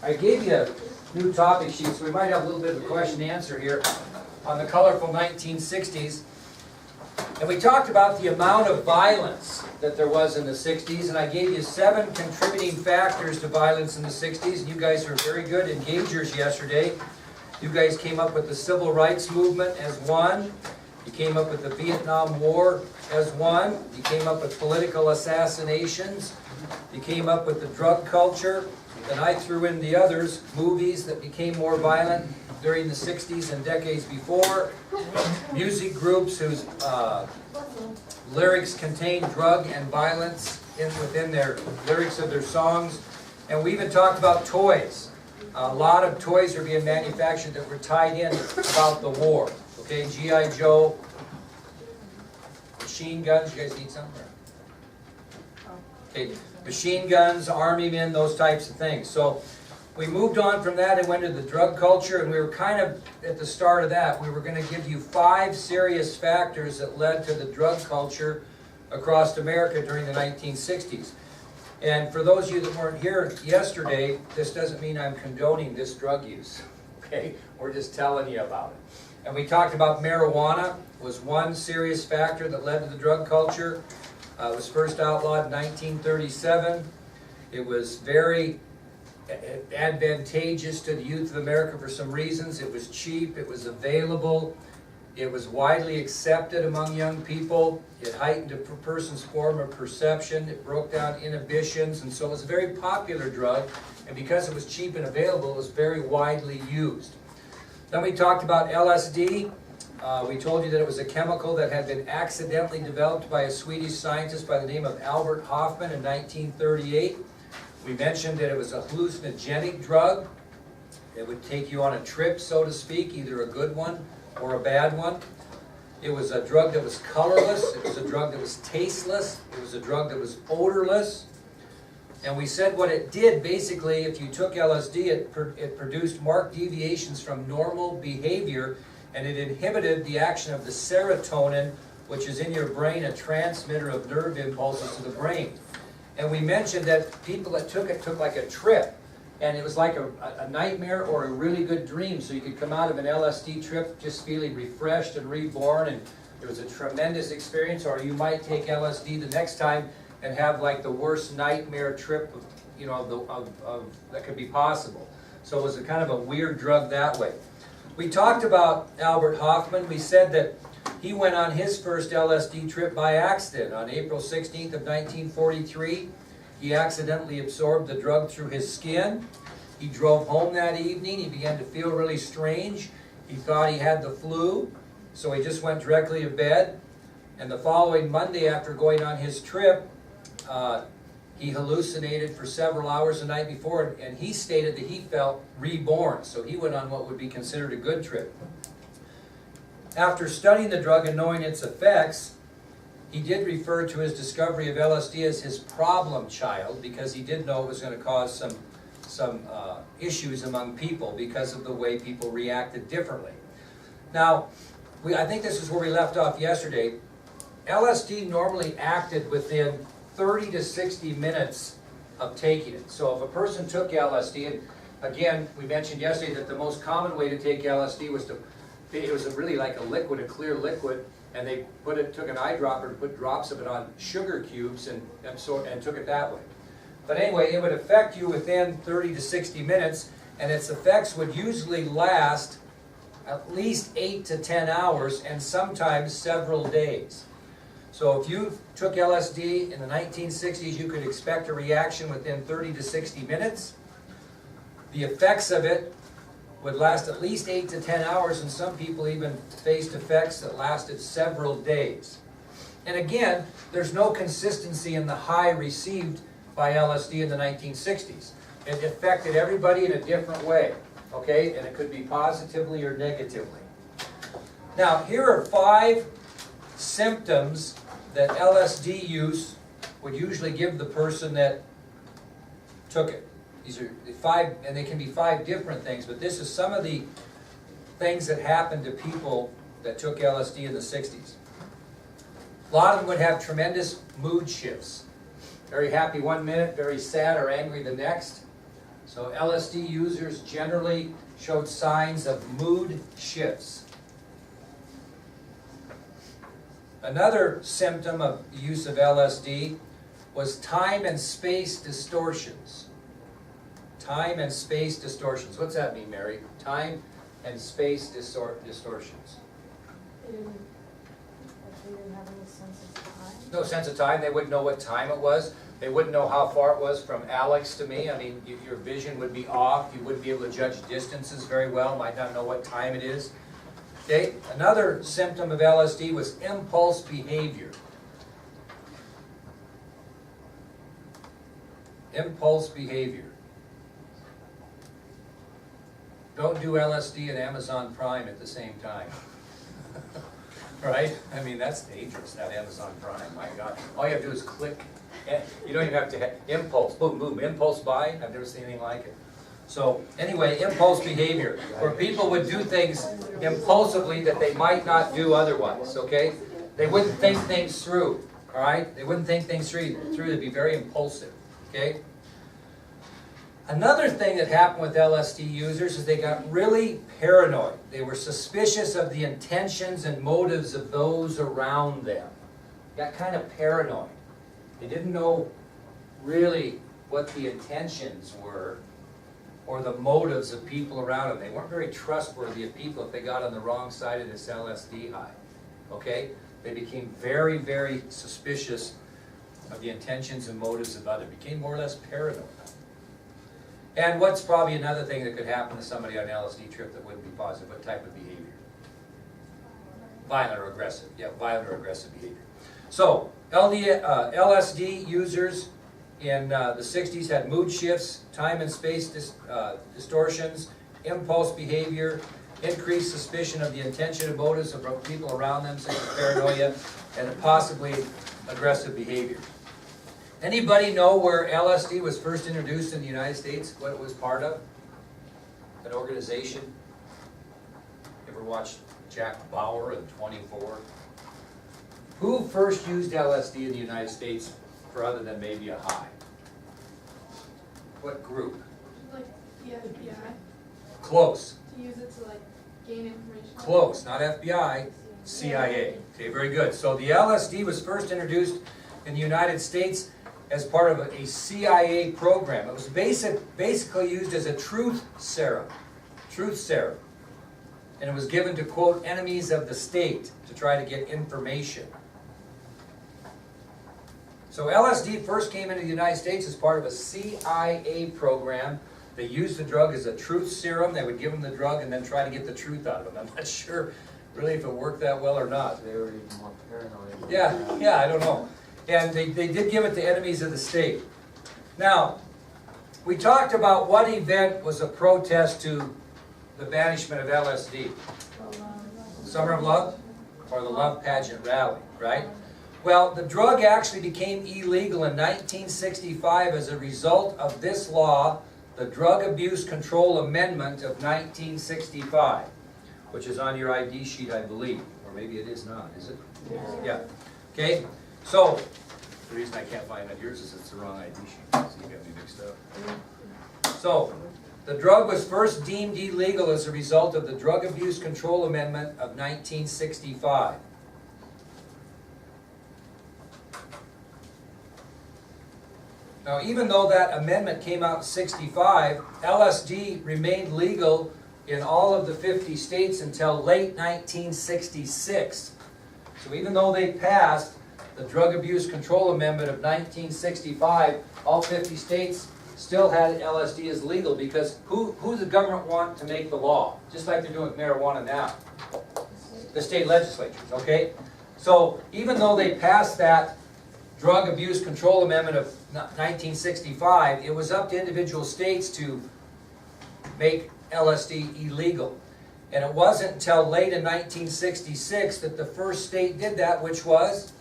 I gave you a new topic sheet, so we might have a little bit of a question and answer here on the colorful 1960s. And we talked about the amount of violence that there was in the 60s, and I gave you 7 contributing factors to violence in the 60s, and you guys were very good engagers yesterday. You guys came up with the Civil Rights Movement as one. You came up with the Vietnam War as one. You came up with political assassinations. You came up with the drug culture. Then I threw in the others, movies that became more violent during the 60s and decades before, music groups whose lyrics contained drug and violence within their lyrics of their songs, and we even talked about toys. A lot of toys are being manufactured that were tied in about the war. Okay, G.I. Joe, machine guns. You guys need something? Okay, machine guns, army men, those types of things. So we moved on from that and went to the drug culture, and we were kind of at the start of that. We were going to give you 5 serious factors that led to the drug culture across America during the 1960s. And for those of you that weren't here yesterday, this doesn't mean I'm condoning this drug use. Okay, we're just telling you about it. And we talked about marijuana was one serious factor that led to the drug culture. It was first outlawed in 1937. It was very advantageous to the youth of America for some reasons. It was cheap, it was available, it was widely accepted among young people, it heightened a person's form of perception, it broke down inhibitions, and so it was a very popular drug, and because it was cheap and available, it was very widely used. Then we talked about LSD. We told you that it was a chemical that had been accidentally developed by a Swedish scientist by the name of Albert Hofmann in 1938. We mentioned that it was a hallucinogenic drug. It would take you on a trip, so to speak, either a good one or a bad one. It was a drug that was colorless. It was a drug that was tasteless. It was a drug that was odorless. And we said what it did, basically, if you took LSD, it produced marked deviations from normal behavior, and it inhibited the action of the serotonin, which is in your brain, a transmitter of nerve impulses to the brain. And we mentioned that people that took it took like a trip, and it was like a nightmare or a really good dream. So you could come out of an LSD trip just feeling refreshed and reborn, and it was a tremendous experience. Or you might take LSD the next time and have like the worst nightmare trip, that could be possible. So it was a kind of a weird drug that way. We talked about Albert Hofmann. We said that he went on his first LSD trip by accident on April 16th of 1943. He accidentally absorbed the drug through his skin. He drove home that evening. He began to feel really strange. He thought he had the flu, so he just went directly to bed. And the following Monday, after going on his trip, he hallucinated for several hours the night before, and he stated that he felt reborn. So he went on what would be considered a good trip. After studying the drug and knowing its effects, he did refer to his discovery of LSD as his problem child, because he did know it was going to cause some issues among people because of the way people reacted differently. Now, I think this is where we left off yesterday. LSD normally acted within 30 to 60 minutes of taking it. So if a person took LSD, and again, we mentioned yesterday that the most common way to take LSD was it was really like a liquid, a clear liquid, and they took an eyedropper and put drops of it on sugar cubes and took it that way. But anyway, it would affect you within 30 to 60 minutes, and its effects would usually last at least 8 to 10 hours, and sometimes several days. So if you took LSD in the 1960s, you could expect a reaction within 30 to 60 minutes. The effects of it would last at least 8 to 10 hours, and some people even faced effects that lasted several days. And again, there's no consistency in the high received by LSD in the 1960s. It affected everybody in a different way, okay? And it could be positively or negatively. Now, here are 5 symptoms that LSD use would usually give the person that took it. These are 5, and they can be 5 different things, but this is some of the things that happened to people that took LSD in the 60s. A lot of them would have tremendous mood shifts. Very happy one minute, very sad or angry the next. So LSD users generally showed signs of mood shifts. Another symptom of use of LSD was time and space distortions. Time and space distortions. What's that mean, Mary? Time and space distortions. They didn't have any sense of time. No sense of time. They wouldn't know what time it was. They wouldn't know how far it was from Alex to me. I mean, your vision would be off. You wouldn't be able to judge distances very well. Might not know what time it is. Okay. Another symptom of LSD was impulse behavior. Impulse behavior. Don't do LSD and Amazon Prime at the same time. Right? I mean, that's dangerous, that Amazon Prime. My God. All you have to do is click. You don't even have to have impulse. Boom, boom. Impulse buy. I've never seen anything like it. So, anyway, impulse behavior. Where people would do things impulsively that they might not do otherwise. Okay? They wouldn't think things through. Alright? They wouldn't think things through. They'd be very impulsive. Okay? Another thing that happened with LSD users is they got really paranoid. They were suspicious of the intentions and motives of those around them. Got kind of paranoid. They didn't know really what the intentions were or the motives of people around them. They weren't very trustworthy of people if they got on the wrong side of this LSD high. Okay? They became very, very suspicious of the intentions and motives of others. Became more or less paranoid. And what's probably another thing that could happen to somebody on an LSD trip that wouldn't be positive? What type of behavior? Violent or aggressive. Yeah, violent or aggressive behavior. So, LSD users in the 60s had mood shifts, time and space distortions, impulse behavior, increased suspicion of the intention and motives of people around them, such as paranoia, and possibly aggressive behavior. Anybody know where LSD was first introduced in the United States? What it was part of? An organization? You ever watched Jack Bauer and 24? Who first used LSD in the United States for other than maybe a high? What group? Like the FBI? Close. To use it to like gain information? Close. Not FBI. CIA. Okay, very good. So the LSD was first introduced in the United States as part of a CIA program. It was basically used as a truth serum. Truth serum. And it was given to, quote, enemies of the state to try to get information. So LSD first came into the United States as part of a CIA program. They used the drug as a truth serum. They would give them the drug and then try to get the truth out of them. I'm not sure really if it worked that well or not. They were even more paranoid. Yeah, I don't know. And they did give it to enemies of the state. Now, we talked about what event was a protest to the banishment of LSD. Summer of Love? Or the Love Pageant Rally, right? Well, the drug actually became illegal in 1965 as a result of this law, the Drug Abuse Control Amendment of 1965, which is on your ID sheet, I believe. Or maybe it is not, is it? Yeah. Okay? So, the reason I can't find it on yours is it's the wrong ID sheet, so you got me mixed up. So, the drug was first deemed illegal as a result of the Drug Abuse Control Amendment of 1965. Now, even though that amendment came out in 65, LSD remained legal in all of the 50 states until late 1966. So even though they passed the Drug Abuse Control Amendment of 1965, all 50 states still had LSD as legal because who does the government want to make the law? Just like they're doing with marijuana now. The state legislatures, okay? So even though they passed that Drug Abuse Control Amendment of 1965, it was up to individual states to make LSD illegal. And it wasn't until late in 1966 that the first state did that, which was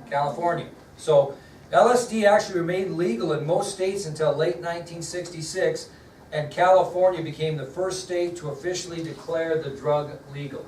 California. So LSD actually remained legal in most states until late 1966, and California became the first state to officially declare the drug illegal.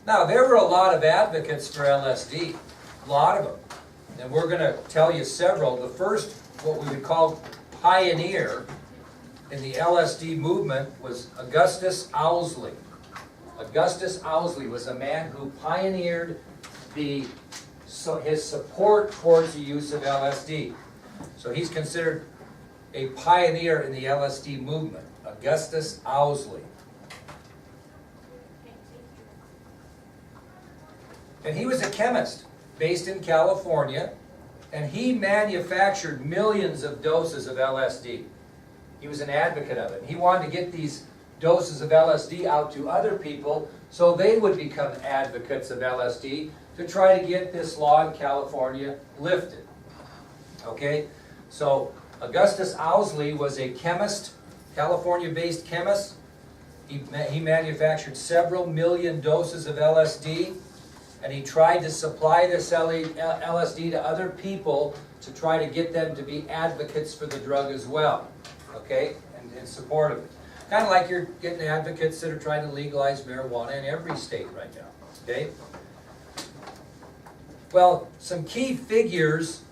Now, there were a lot of advocates for LSD, a lot of them. And we're going to tell you several. The first, what we would call pioneer in the LSD movement, was Augustus Owsley. Augustus Owsley was a man who pioneered his support towards the use of LSD. So he's considered a pioneer in the LSD movement, Augustus Owsley. And he was a chemist based in California, and he manufactured millions of doses of LSD. He was an advocate of it. He wanted to get these doses of LSD out to other people so they would become advocates of LSD to try to get this law in California lifted. Okay? So Augustus Owsley was a chemist, California-based chemist. He manufactured several million doses of LSD, and he tried to supply this LSD to other people to try to get them to be advocates for the drug as well, okay, and in support of it. Kind of like you're getting advocates that are trying to legalize marijuana in every state right now, okay? Well, some key figures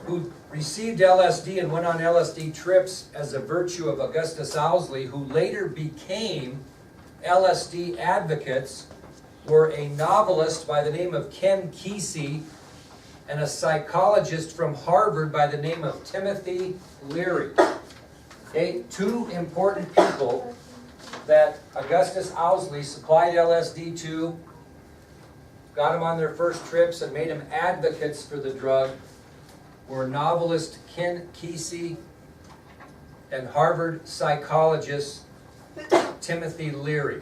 who received LSD and went on LSD trips as a virtue of Augustus Owsley, who later became LSD advocates, were a novelist by the name of Ken Kesey and a psychologist from Harvard by the name of Timothy Leary. Okay, two important people that Augustus Owsley supplied LSD to, got them on their first trips and made them advocates for the drug, were novelist Ken Kesey and Harvard psychologist Timothy Leary.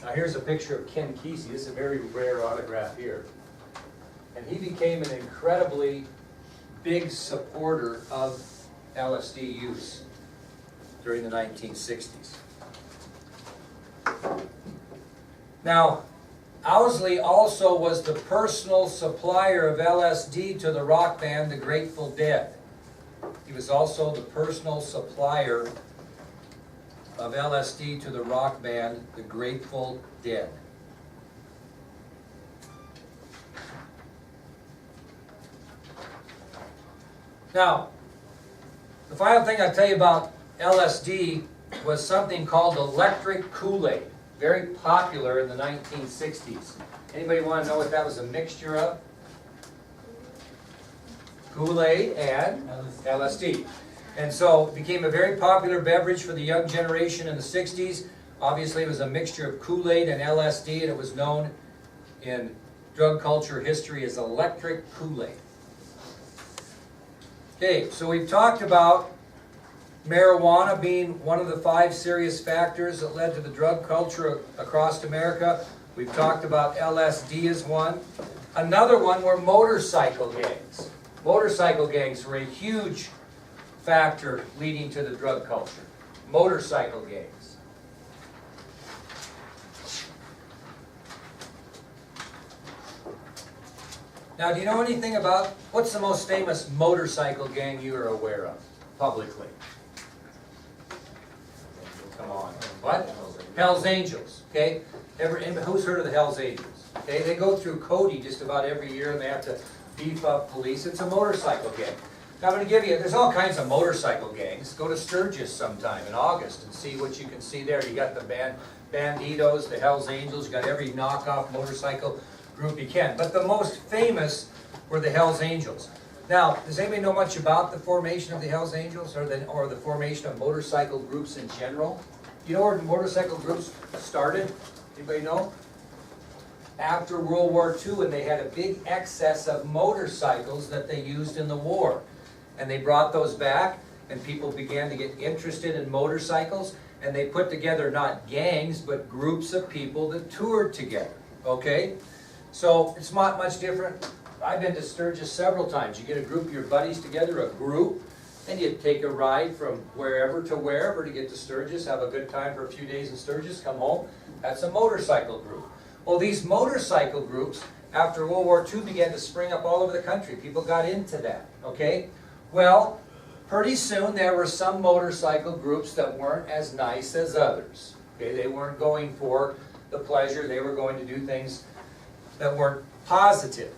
Now here's a picture of Ken Kesey. This is a very rare autograph here. And he became an incredibly big supporter of LSD use during the 1960s. Now, Owsley also was the personal supplier of LSD to the rock band the Grateful Dead. He was also the personal supplier of LSD to the rock band the Grateful Dead. Now, the final thing I'll tell you about LSD was something called electric Kool-Aid, very popular in the 1960s. Anybody want to know what that was a mixture of? Kool-Aid and LSD. And so it became a very popular beverage for the young generation in the 60s. Obviously, it was a mixture of Kool-Aid and LSD, and it was known in drug culture history as electric Kool-Aid. Okay, so we've talked about marijuana being one of the 5 serious factors that led to the drug culture across America. We've talked about LSD as one. Another one were motorcycle gangs. Motorcycle gangs were a huge factor leading to the drug culture. Motorcycle gangs. Now, do you know anything about, what's the most famous motorcycle gang you are aware of, publicly? Come on. What? Hell's Angels, okay? Who's heard of the Hell's Angels? Okay, they go through Cody just about every year, and they have to beef up police. It's a motorcycle gang. Now, I'm going to give you, there's all kinds of motorcycle gangs. Go to Sturgis sometime in August and see what you can see there. You got the Banditos, the Hell's Angels, you got every knockoff motorcycle group you can. But the most famous were the Hell's Angels. Now, does anybody know much about the formation of the Hell's Angels or the formation of motorcycle groups in general? Do you know where motorcycle groups started? Anybody know? After World War II, when they had a big excess of motorcycles that they used in the war. And they brought those back, and people began to get interested in motorcycles, and they put together not gangs, but groups of people that toured together, okay? So it's not much different. I've been to Sturgis several times. You get a group of your buddies together, a group, and you take a ride from wherever to wherever to get to Sturgis, have a good time for a few days in Sturgis, come home. That's a motorcycle group. Well, these motorcycle groups, after World War II, began to spring up all over the country. People got into that, okay? Well, pretty soon there were some motorcycle groups that weren't as nice as others. Okay, they weren't going for the pleasure. They were going to do things that weren't positive.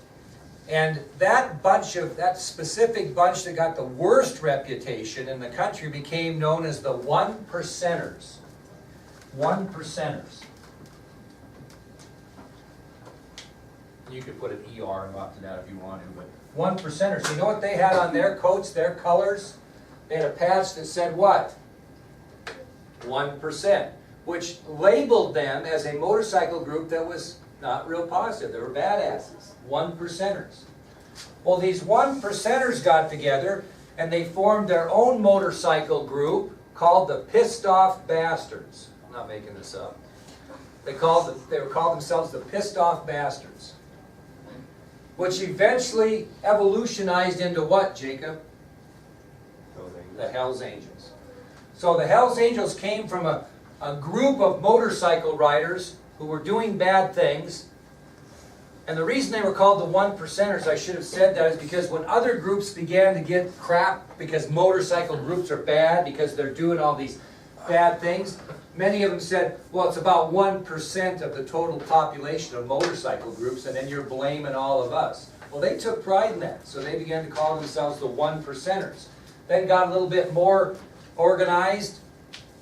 And that specific bunch that got the worst reputation in the country became known as the one percenters. One percenters. You could put an ER after that if you wanted, but one percenters. You know what they had on their coats, their colors? They had a patch that said what? 1%, which labeled them as a motorcycle group that was not real positive. They were badasses. One percenters. Well, these one percenters got together and they formed their own motorcycle group called the Pissed Off Bastards. I'm not making this up. They called themselves the Pissed Off Bastards, which eventually evolutionized into what, Jacob? The Hells Angels. So the Hells Angels came from a group of motorcycle riders who were doing bad things. And the reason they were called the one percenters, I should have said that, is because when other groups began to get crap because motorcycle groups are bad, because they're doing all these bad things, many of them said, well, it's about 1% of the total population of motorcycle groups, and then you're blaming all of us. Well, they took pride in that, so they began to call themselves the one percenters. Then got a little bit more organized,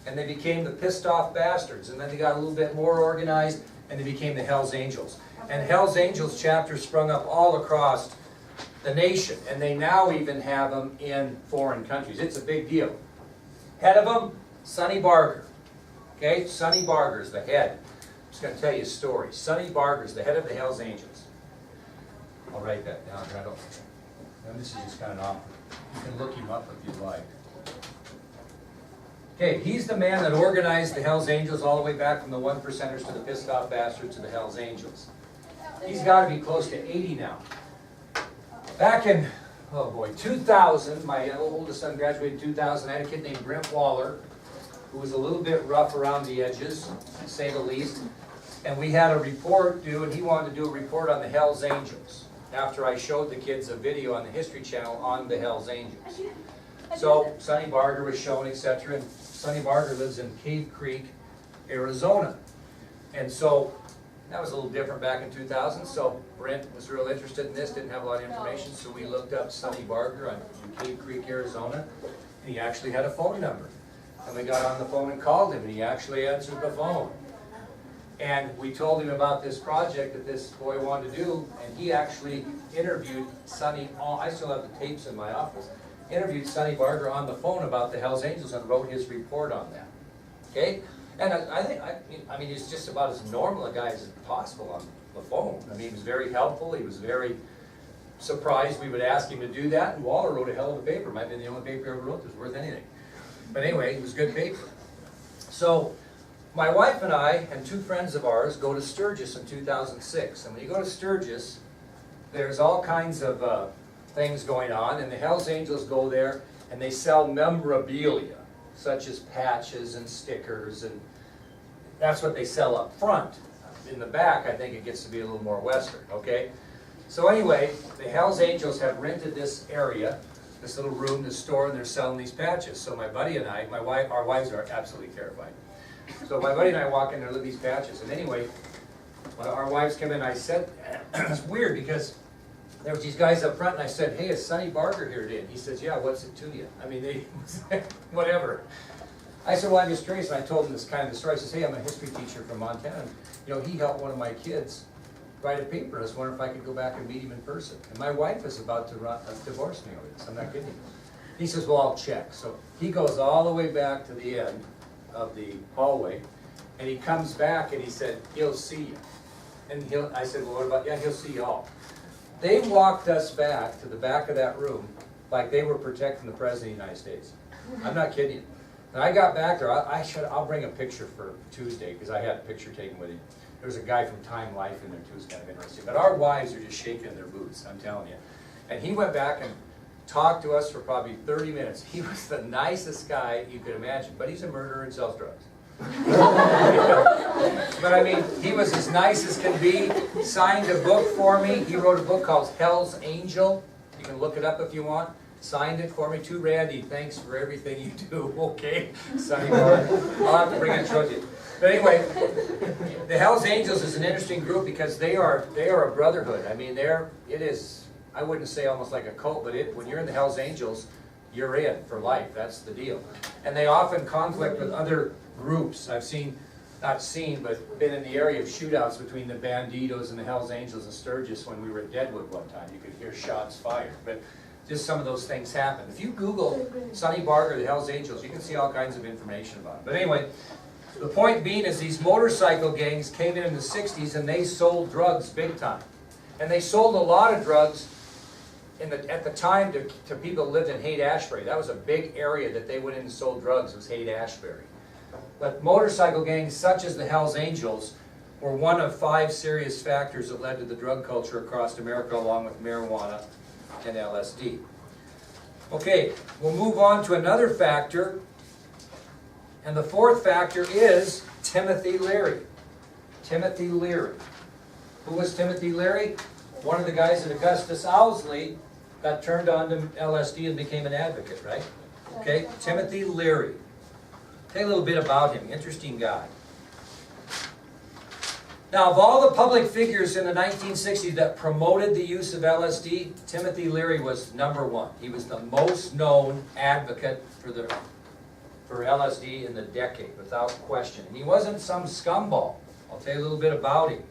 and they became the Pissed Off Bastards. And then they got a little bit more organized, and they became the Hells Angels. And Hells Angels chapters sprung up all across the nation, and they now even have them in foreign countries. It's a big deal. Head of them, Sonny Barger. Okay, Sonny Barger is the head. I'm just going to tell you a story. Sonny Barger is the head of the Hells Angels. I'll write that down here. And this is just kind of awkward. You can look him up if you'd like. Okay, he's the man that organized the Hells Angels all the way back from the one percenters to the Pissed Off Bastards to the Hells Angels. He's got to be close to 80 now. Back in, oh boy, 2000, my oldest son graduated in 2000. I had a kid named Brent Waller, who was a little bit rough around the edges, to say the least. And we had a report due, and he wanted to do a report on the Hells Angels, after I showed the kids a video on the History Channel on the Hells Angels. So Sonny Barger was shown, etc. And Sonny Barger lives in Cave Creek, Arizona. And so that was a little different back in 2000. So Brent was real interested in this, didn't have a lot of information. So we looked up Sonny Barger in Cave Creek, Arizona. And he actually had a phone number. And we got on the phone and called him, and he actually answered the phone. And we told him about this project that this boy wanted to do, and he actually interviewed Sonny, I still have the tapes in my office, interviewed Sonny Barger on the phone about the Hells Angels and wrote his report on that. Okay? And I mean, he's just about as normal a guy as possible on the phone. I mean, he was very helpful, he was very surprised we would ask him to do that, and Waller wrote a hell of a paper. Might have been the only paper he ever wrote that was worth anything. But anyway, it was good paper. So, my wife and I and two friends of ours go to Sturgis in 2006. And when you go to Sturgis, there's all kinds of things going on. And the Hells Angels go there and they sell memorabilia, such as patches and stickers. And that's what they sell up front. In the back, I think it gets to be a little more Western, okay? So anyway, the Hells Angels have rented this area, this little room, this store, and they're selling these patches. So my buddy and I, our wives are absolutely terrified. So my buddy and I walk in there and look at these patches. And anyway, when our wives came in, I said, it's weird because there was these guys up front, and I said, hey, is Sonny Barger here today? And he says, yeah, what's it to you? I mean, whatever. I said, well, I'm just curious. And I told him this kind of the story. I says, hey, I'm a history teacher from Montana. And, you know, he helped one of my kids write a paper. I was wondering if I could go back and meet him in person. And my wife is about to divorce me over this. I'm not kidding you. He says, well, I'll check. So he goes all the way back to the end of the hallway, and he comes back and he said, he'll see you. And I said, well, what about, yeah, he'll see you all. They walked us back to the back of that room like they were protecting the President of the United States. I'm not kidding you. And I got back there, I'll bring a picture for Tuesday, because I had a picture taken with him. There was a guy from Time Life in there too, it's kind of interesting. But our wives are just shaking in their boots, I'm telling you. And he went back and talked to us for probably 30 minutes. He was the nicest guy you could imagine, but he's a murderer and sells drugs. But I mean, he was as nice as can be. Signed a book for me. He wrote a book called Hell's Angel. You can look it up if you want. Signed it for me. To Randy, thanks for everything you do. Okay, Sonny Barger. I'll have to bring it and show you. But anyway, the Hells Angels is an interesting group because they are a brotherhood. I mean, it is, I wouldn't say almost like a cult, but when you're in the Hells Angels, you're in for life. That's the deal. And they often conflict with other groups. I've but been in the area of shootouts between the Banditos and the Hells Angels in Sturgis when we were at Deadwood one time. You could hear shots fired. But just some of those things happen. If you Google Sonny Barger, the Hells Angels, you can see all kinds of information about it. But anyway, the point being is these motorcycle gangs came in the 60s and they sold drugs big time. And they sold a lot of drugs at the time to people who lived in Haight-Ashbury. That was a big area that they went in and sold drugs, was Haight-Ashbury. But motorcycle gangs such as the Hells Angels were one of 5 serious factors that led to the drug culture across America, along with marijuana and LSD. Okay, we'll move on to another factor. And the 4th factor is Timothy Leary. Timothy Leary. Who was Timothy Leary? One of the guys that Augustus Owsley got turned on to LSD and became an advocate, right? Okay, Timothy Leary. Tell you a little bit about him. Interesting guy. Now, of all the public figures in the 1960s that promoted the use of LSD, Timothy Leary was #1. He was the most known advocate for LSD in the decade, without question. And he wasn't some scumball. I'll tell you a little bit about him.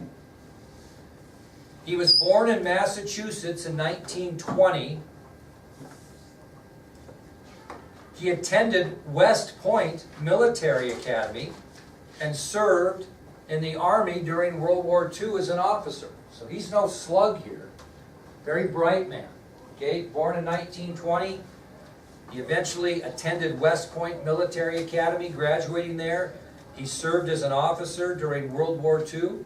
He was born in Massachusetts in 1920. He attended West Point Military Academy and served in the Army during World War II as an officer. So he's no slug here. Very bright man. Okay, born in 1920. He eventually attended West Point Military Academy, graduating there. He served as an officer during World War II.